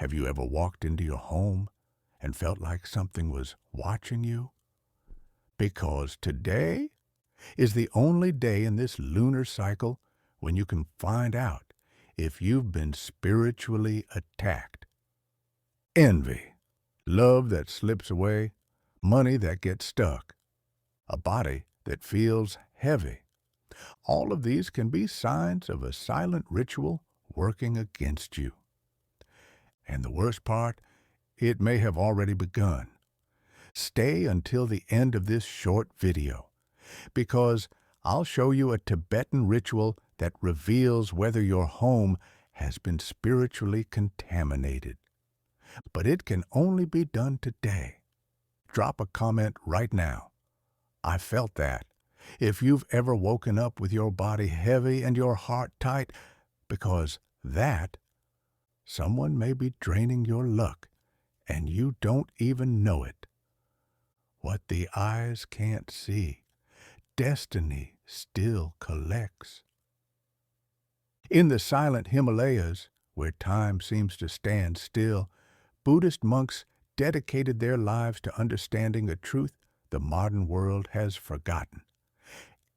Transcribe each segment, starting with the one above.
Have you ever walked into your home and felt like something was watching you? Because today is the only day in this lunar cycle when you can find out if you've been spiritually attacked. Envy, love that slips away, money that gets stuck, a body that feels heavy. All of these can be signs of a silent ritual working against you. And the worst part, it may have already begun. Stay until the end of this short video, because I'll show you a Tibetan ritual that reveals whether your home has been spiritually contaminated. But it can only be done today. Drop a comment right now. I felt that. If you've ever woken up with your body heavy and your heart tight, because someone may be draining your luck, and you don't even know it. What the eyes can't see, destiny still collects. In the silent Himalayas, where time seems to stand still, Buddhist monks dedicated their lives to understanding a truth the modern world has forgotten.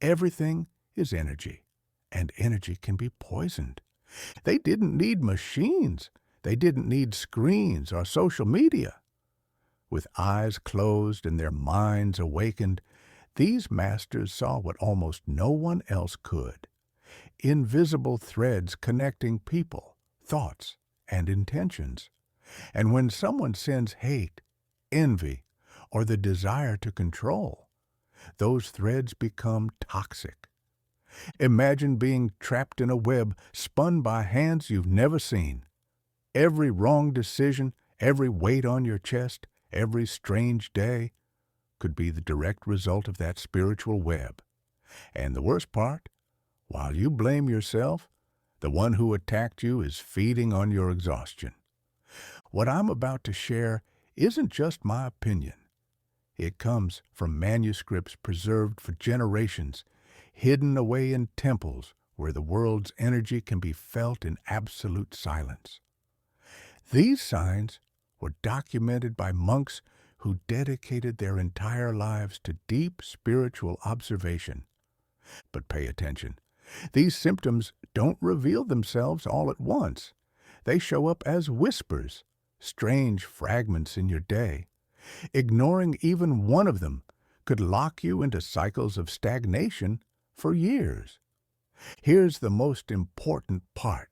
Everything is energy, and energy can be poisoned. They didn't need machines. They didn't need screens or social media. With eyes closed and their minds awakened, these masters saw what almost no one else could. Invisible threads connecting people, thoughts, and intentions. And when someone sends hate, envy, or the desire to control, those threads become toxic. Imagine being trapped in a web spun by hands you've never seen. Every wrong decision, every weight on your chest, every strange day could be the direct result of that spiritual web. And the worst part, while you blame yourself, the one who attacked you is feeding on your exhaustion. What I'm about to share isn't just my opinion. It comes from manuscripts preserved for generations, hidden away in temples where the world's energy can be felt in absolute silence. These signs were documented by monks who dedicated their entire lives to deep spiritual observation. But pay attention. These symptoms don't reveal themselves all at once. They show up as whispers, strange fragments in your day. Ignoring even one of them could lock you into cycles of stagnation for years. Here's the most important part.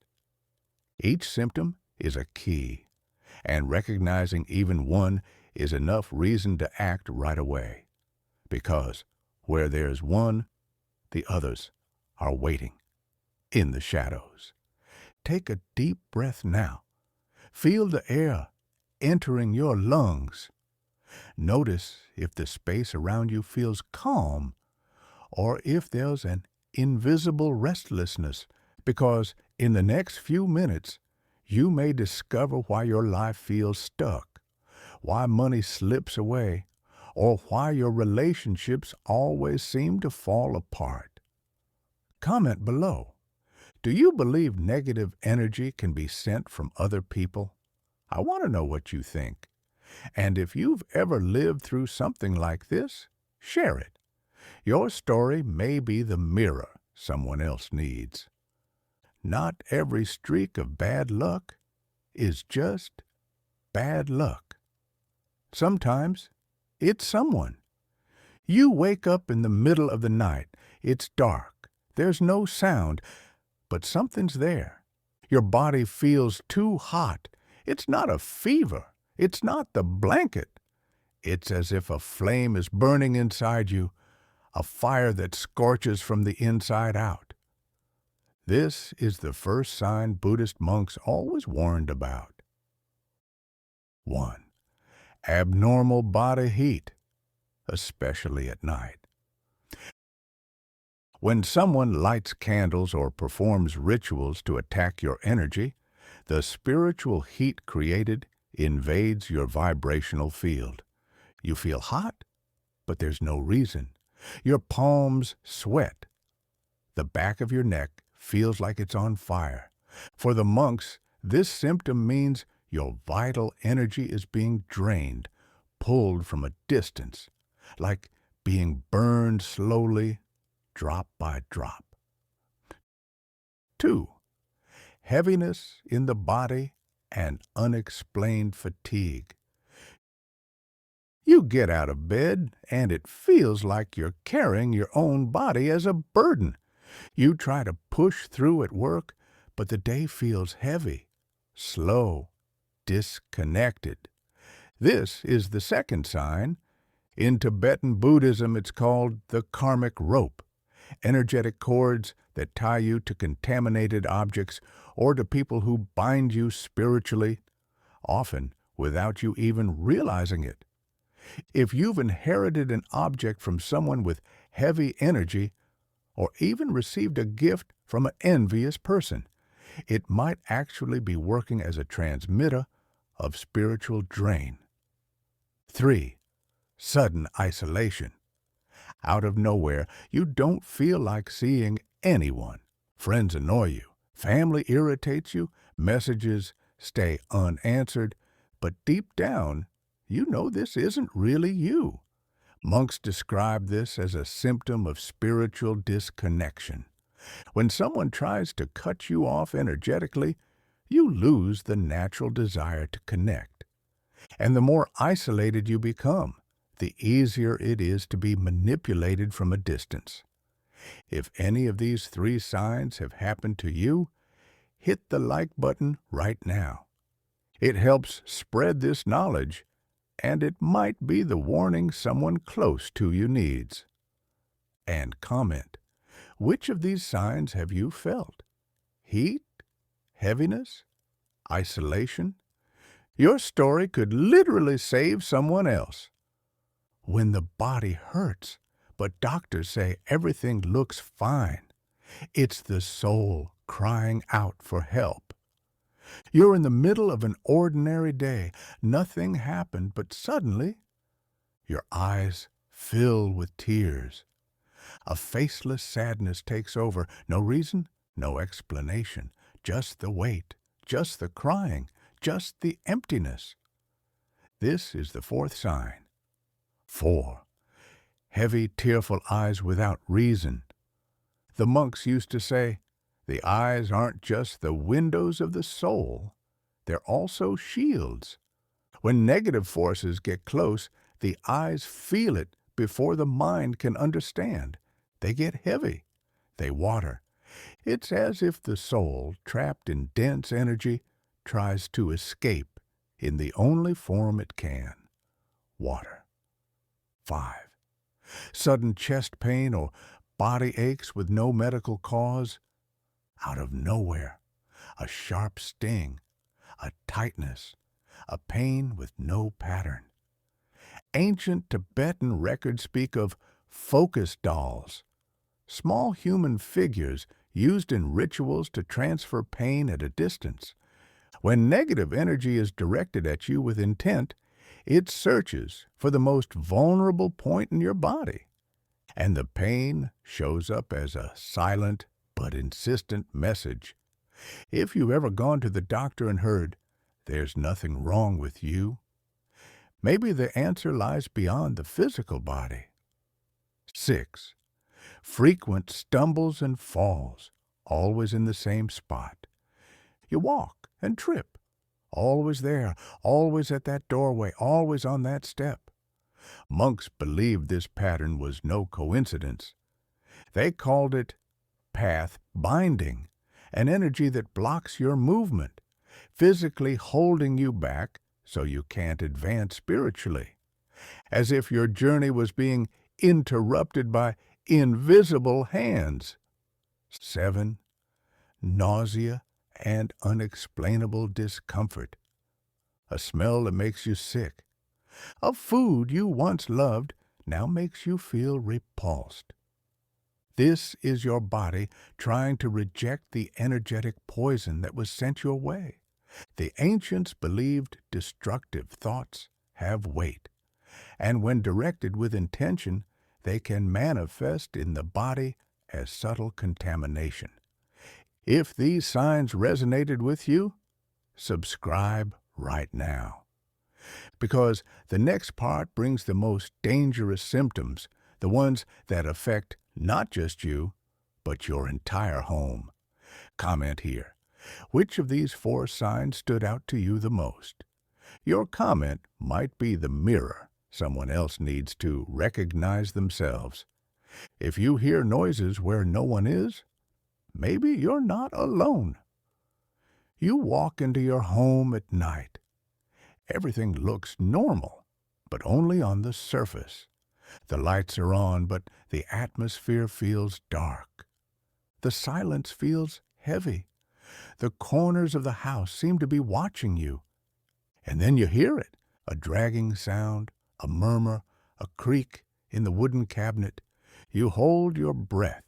Each symptom is a key, and recognizing even one is enough reason to act right away. Because where there's one, the others are waiting in the shadows. Take a deep breath now. Feel the air entering your lungs. Notice if the space around you feels calm or if there's an invisible restlessness, because in the next few minutes, you may discover why your life feels stuck, why money slips away, or why your relationships always seem to fall apart. Comment below. Do you believe negative energy can be sent from other people? I want to know what you think. And if you've ever lived through something like this, share it. Your story may be the mirror someone else needs. Not every streak of bad luck is just bad luck. Sometimes it's someone. You wake up in the middle of the night. It's dark. There's no sound, but something's there. Your body feels too hot. It's not a fever. It's not the blanket. It's as if a flame is burning inside you, a fire that scorches from the inside out. This is the first sign Buddhist monks always warned about. 1. Abnormal body heat, especially at night. When someone lights candles or performs rituals to attack your energy, the spiritual heat created invades your vibrational field. You feel hot, but there's no reason. Your palms sweat. The back of your neck feels like it's on fire. For the monks, this symptom means your vital energy is being drained, pulled from a distance, like being burned slowly, drop by drop. 2. Heaviness in the body and unexplained fatigue. You get out of bed, and it feels like you're carrying your own body as a burden. You try to push through at work, but the day feels heavy, slow, disconnected. This is the second sign. In Tibetan Buddhism, it's called the karmic rope, energetic cords that tie you to contaminated objects or to people who bind you spiritually, often without you even realizing it. If you've inherited an object from someone with heavy energy, or even received a gift from an envious person, it might actually be working as a transmitter of spiritual drain. 3. Sudden isolation. Out of nowhere, you don't feel like seeing anyone. Friends annoy you, family irritates you, messages stay unanswered, but deep down, you know this isn't really you. Monks describe this as a symptom of spiritual disconnection. When someone tries to cut you off energetically, you lose the natural desire to connect. And the more isolated you become, the easier it is to be manipulated from a distance. If any of these 3 signs have happened to you, hit the like button right now. It helps spread this knowledge, and it might be the warning someone close to you needs. And comment, which of these signs have you felt? Heat? Heaviness? Isolation? Your story could literally save someone else. When the body hurts, but doctors say everything looks fine, it's the soul crying out for help. You're in the middle of an ordinary day. Nothing happened, but suddenly, your eyes fill with tears. A faceless sadness takes over. No reason, no explanation. Just the weight, just the crying, just the emptiness. This is the 4th sign. 4. Heavy, tearful eyes without reason. The monks used to say, the eyes aren't just the windows of the soul, they're also shields. When negative forces get close, the eyes feel it before the mind can understand. They get heavy. They water. It's as if the soul, trapped in dense energy, tries to escape in the only form it can, water. 5. Sudden chest pain or body aches with no medical cause. Out of nowhere, a sharp sting, a tightness, a pain with no pattern. Ancient Tibetan records speak of focus dolls, small human figures used in rituals to transfer pain at a distance. When negative energy is directed at you with intent, it searches for the most vulnerable point in your body, and the pain shows up as a silent but insistent message. If you've ever gone to the doctor and heard, "There's nothing wrong with you," maybe the answer lies beyond the physical body. 6. Frequent stumbles and falls, always in the same spot. You walk and trip, always there, always at that doorway, always on that step. Monks believed this pattern was no coincidence. They called it path binding, an energy that blocks your movement, physically holding you back so you can't advance spiritually, as if your journey was being interrupted by invisible hands. 7. Nausea and unexplainable discomfort, a smell that makes you sick. A food you once loved now makes you feel repulsed. This is your body trying to reject the energetic poison that was sent your way. The ancients believed destructive thoughts have weight, and when directed with intention, they can manifest in the body as subtle contamination. If these signs resonated with you, subscribe right now. Because the next part brings the most dangerous symptoms, the ones that affect not just you, but your entire home. Comment here. Which of these 4 signs stood out to you the most? Your comment might be the mirror someone else needs to recognize themselves. If you hear noises where no one is, maybe you're not alone. You walk into your home at night. Everything looks normal, but only on the surface. The lights are on, but the atmosphere feels dark. The silence feels heavy. The corners of the house seem to be watching you. And then you hear it, a dragging sound, a murmur, a creak in the wooden cabinet. You hold your breath,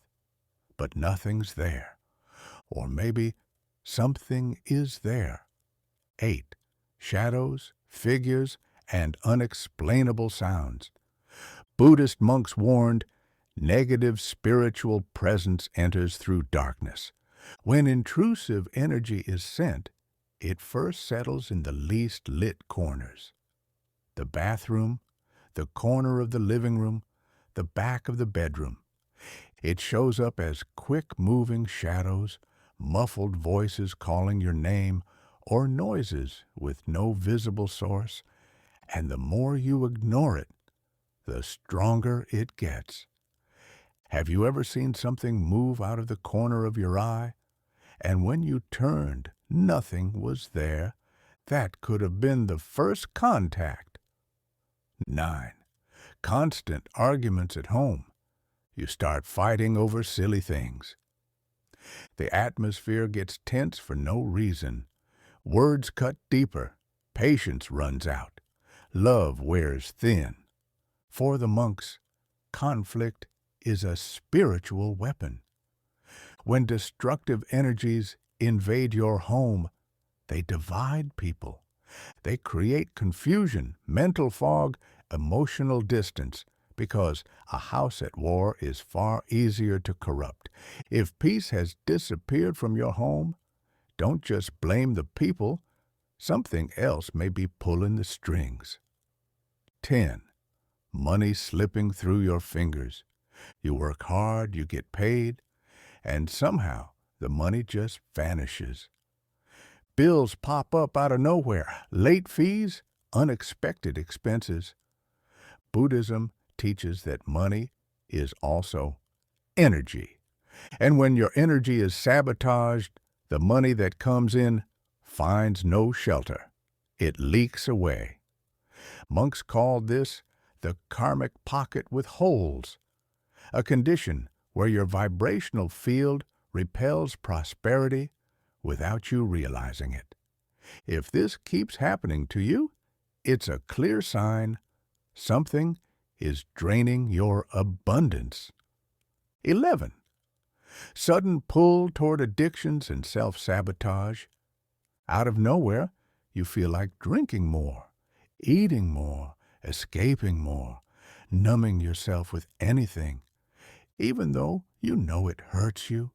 but nothing's there. Or maybe something is there. 8. Shadows, figures, and unexplainable sounds. Buddhist monks warned, negative spiritual presence enters through darkness. When intrusive energy is sent, it first settles in the least lit corners. The bathroom, the corner of the living room, the back of the bedroom. It shows up as quick-moving shadows, muffled voices calling your name, or noises with no visible source, and the more you ignore it, the stronger it gets. Have you ever seen something move out of the corner of your eye? And when you turned, nothing was there. That could have been the first contact. 9. Constant arguments at home. You start fighting over silly things. The atmosphere gets tense for no reason. Words cut deeper. Patience runs out. Love wears thin. For the monks, conflict is a spiritual weapon. When destructive energies invade your home, they divide people. They create confusion, mental fog, emotional distance, because a house at war is far easier to corrupt. If peace has disappeared from your home, don't just blame the people. Something else may be pulling the strings. 10. Money slipping through your fingers. You work hard, you get paid, and somehow the money just vanishes. Bills pop up out of nowhere, late fees, unexpected expenses. Buddhism teaches that money is also energy. And when your energy is sabotaged, the money that comes in finds no shelter. It leaks away. Monks called this the karmic pocket with holes, a condition where your vibrational field repels prosperity without you realizing it. If this keeps happening to you, it's a clear sign something is draining your abundance. 11. Sudden pull toward addictions and self-sabotage. Out of nowhere, you feel like drinking more, eating more, escaping more, numbing yourself with anything. Even though you know it hurts you,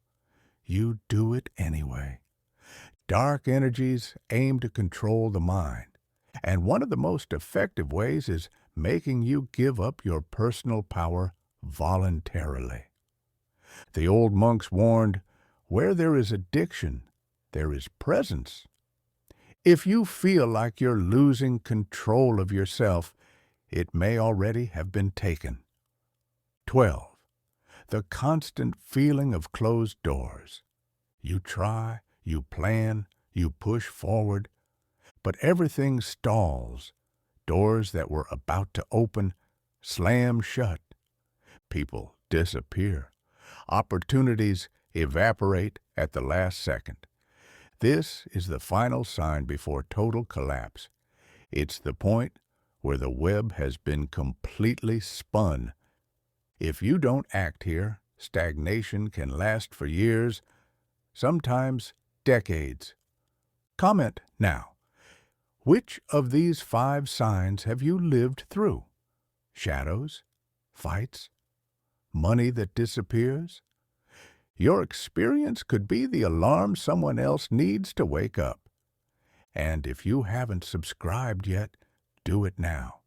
you do it anyway. Dark energies aim to control the mind, and one of the most effective ways is making you give up your personal power voluntarily. The old monks warned, where there is addiction, there is presence. If you feel like you're losing control of yourself, it may already have been taken. 12. The constant feeling of closed doors. You try, you plan, you push forward, but everything stalls. Doors that were about to open slam shut. People disappear. Opportunities evaporate at the last second. This is the final sign before total collapse. It's the point where the web has been completely spun. If you don't act here, stagnation can last for years, sometimes decades. Comment now. Which of these 5 signs have you lived through? Shadows? Fights? Money that disappears? Your experience could be the alarm someone else needs to wake up. And if you haven't subscribed yet, do it now,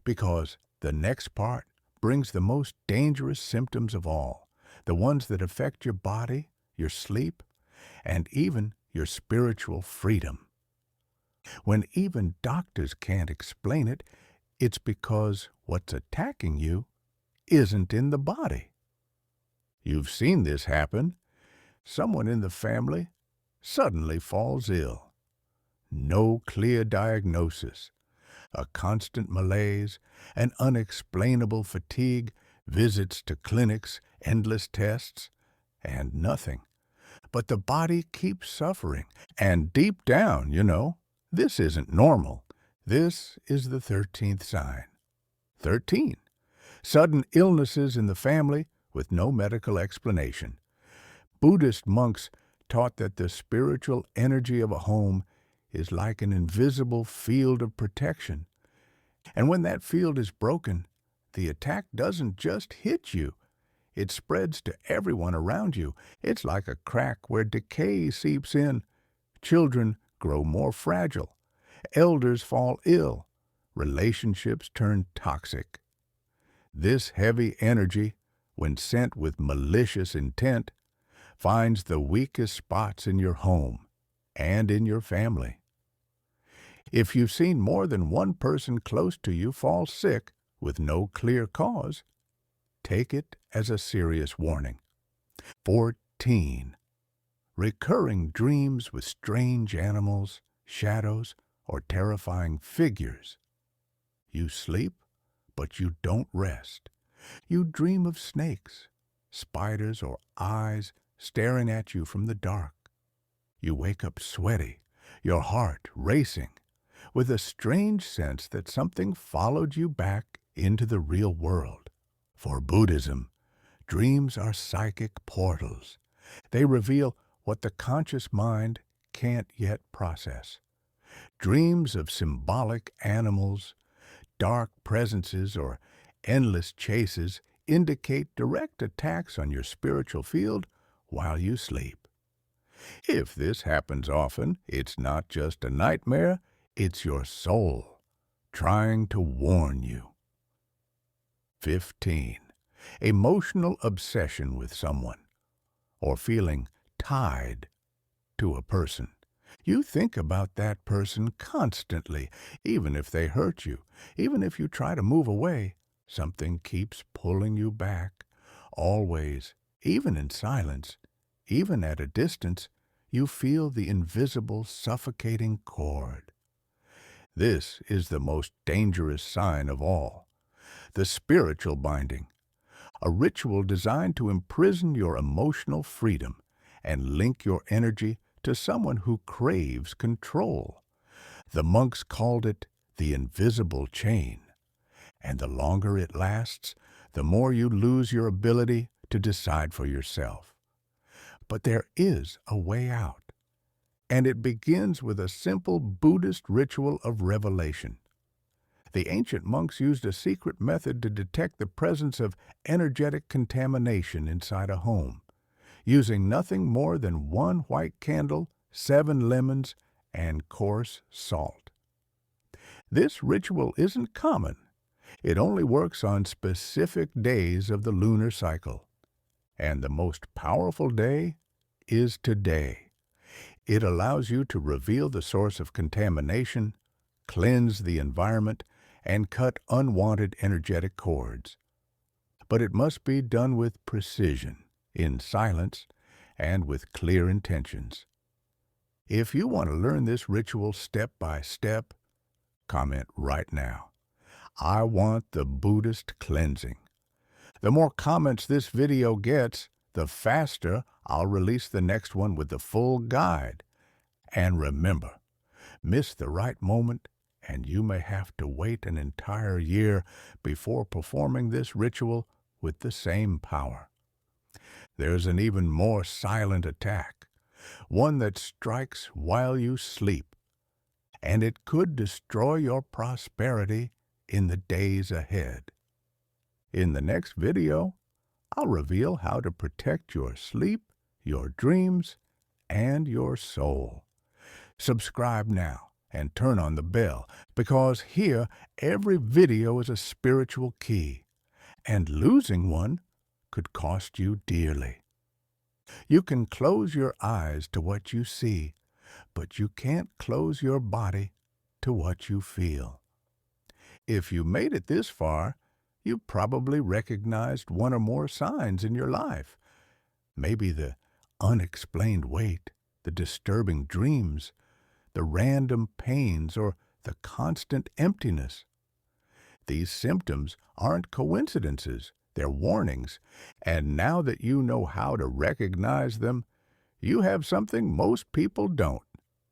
because the next part brings the most dangerous symptoms of all, the ones that affect your body, your sleep, and even your spiritual freedom. When even doctors can't explain it, it's because what's attacking you isn't in the body. You've seen this happen. Someone in the family suddenly falls ill. No clear diagnosis, a constant malaise, an unexplainable fatigue, visits to clinics, endless tests, and nothing. But the body keeps suffering, and deep down, this isn't normal. This is the 13th sign. 13. Sudden illnesses in the family with no medical explanation. Buddhist monks taught that the spiritual energy of a home is like an invisible field of protection. And when that field is broken, the attack doesn't just hit you. It spreads to everyone around you. It's like a crack where decay seeps in. Children grow more fragile. Elders fall ill. Relationships turn toxic. This heavy energy, when sent with malicious intent, finds the weakest spots in your home and in your family. If you've seen more than one person close to you fall sick with no clear cause, take it as a serious warning. 14. Recurring dreams with strange animals, shadows, or terrifying figures. You sleep, but you don't rest. You dream of snakes, spiders, or eyes staring at you from the dark. You wake up sweaty, your heart racing, with a strange sense that something followed you back into the real world. For Buddhism, dreams are psychic portals. They reveal what the conscious mind can't yet process. Dreams of symbolic animals, dark presences, or endless chases indicate direct attacks on your spiritual field while you sleep. If this happens often, it's not just a nightmare, it's your soul trying to warn you. 15. Emotional obsession with someone, or feeling tied to a person. You think about that person constantly, even if they hurt you. Even if you try to move away, something keeps pulling you back. Always, even in silence, even at a distance, you feel the invisible suffocating cord. This is the most dangerous sign of all. The spiritual binding, a ritual designed to imprison your emotional freedom and link your energy to someone who craves control. The monks called it the invisible chain, and the longer it lasts, the more you lose your ability to decide for yourself. But there is a way out, and it begins with a simple Buddhist ritual of revelation. The ancient monks used a secret method to detect the presence of energetic contamination inside a home, using nothing more than one white candle, 7 lemons, and coarse salt. This ritual isn't common. It only works on specific days of the lunar cycle. And the most powerful day is today. It allows you to reveal the source of contamination, cleanse the environment, and cut unwanted energetic cords. But it must be done with precision, in silence, and with clear intentions. If you want to learn this ritual step by step, comment right now. I want the Buddhist cleansing. The more comments this video gets, the faster I'll release the next one with the full guide. And remember, miss the right moment, and you may have to wait an entire year before performing this ritual with the same power. There's an even more silent attack, one that strikes while you sleep, and it could destroy your prosperity in the days ahead. In the next video, I'll reveal how to protect your sleep, your dreams, and your soul. Subscribe now and turn on the bell, because here every video is a spiritual key, and losing one could cost you dearly. You can close your eyes to what you see, but you can't close your body to what you feel. If you made it this far, you probably recognized one or more signs in your life. Maybe the unexplained weight, the disturbing dreams, the random pains, or the constant emptiness. These symptoms aren't coincidences, they're warnings, and now that you know how to recognize them, you have something most people don't: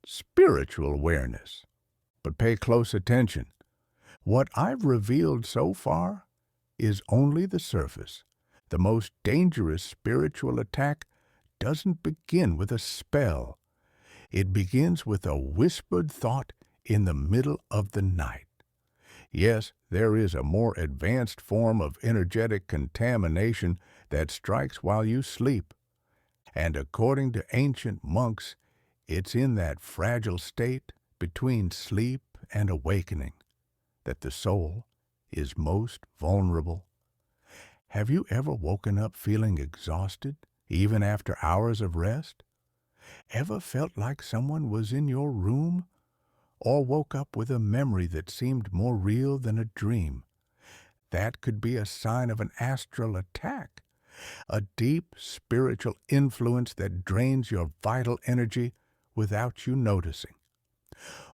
spiritual awareness. But pay close attention. What I've revealed so far is only the surface. The most dangerous spiritual attack doesn't begin with a spell. It begins with a whispered thought in the middle of the night. Yes, there is a more advanced form of energetic contamination that strikes while you sleep. And according to ancient monks, it's in that fragile state between sleep and awakening that the soul is most vulnerable. Have you ever woken up feeling exhausted, even after hours of rest? Ever felt like someone was in your room? Or woke up with a memory that seemed more real than a dream? That could be a sign of an astral attack, a deep spiritual influence that drains your vital energy without you noticing.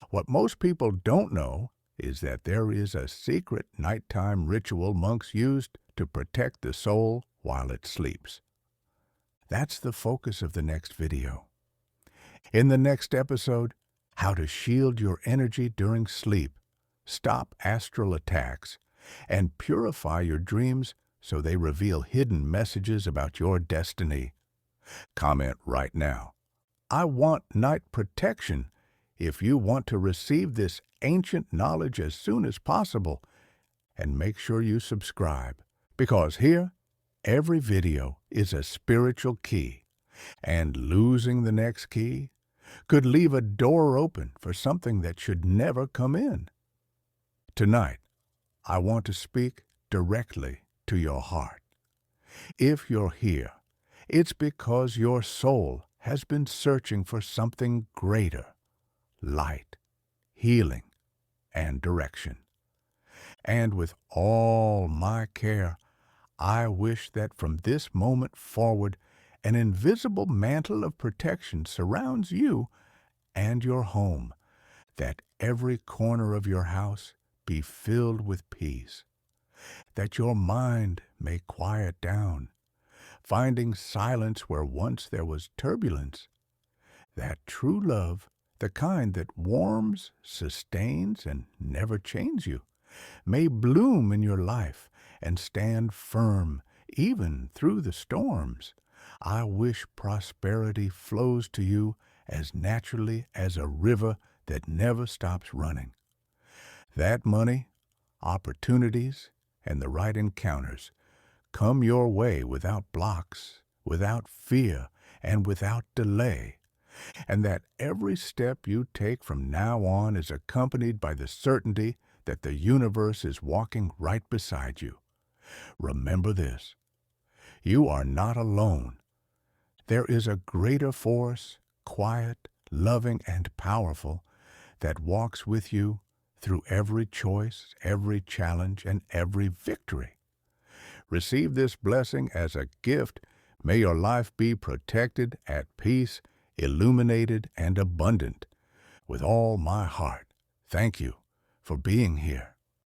What most people don't know is that there is a secret nighttime ritual monks used to protect the soul while it sleeps. That's the focus of the next video. In the next episode, how to shield your energy during sleep, stop astral attacks, and purify your dreams so they reveal hidden messages about your destiny. Comment right now: "I want night protection," if you want to receive this ancient knowledge as soon as possible. And make sure you subscribe, because here, every video is a spiritual key, and losing the next key could leave a door open for something that should never come in. Tonight, I want to speak directly to your heart. If you're here, it's because your soul has been searching for something greater: light, healing, and direction. And with all my care, I wish that from this moment forward, an invisible mantle of protection surrounds you and your home, that every corner of your house be filled with peace, that your mind may quiet down, finding silence where once there was turbulence, that true love, the kind that warms, sustains, and never chains you, may bloom in your life and stand firm even through the storms. I wish prosperity flows to you as naturally as a river that never stops running. That money, opportunities, and the right encounters come your way without blocks, without fear, and without delay. And that every step you take from now on is accompanied by the certainty that the universe is walking right beside you. Remember this: you are not alone. There is a greater force, quiet, loving, and powerful, that walks with you through every choice, every challenge, and every victory. Receive this blessing as a gift. May your life be protected, at peace, illuminated, and abundant. With all my heart, thank you for being here.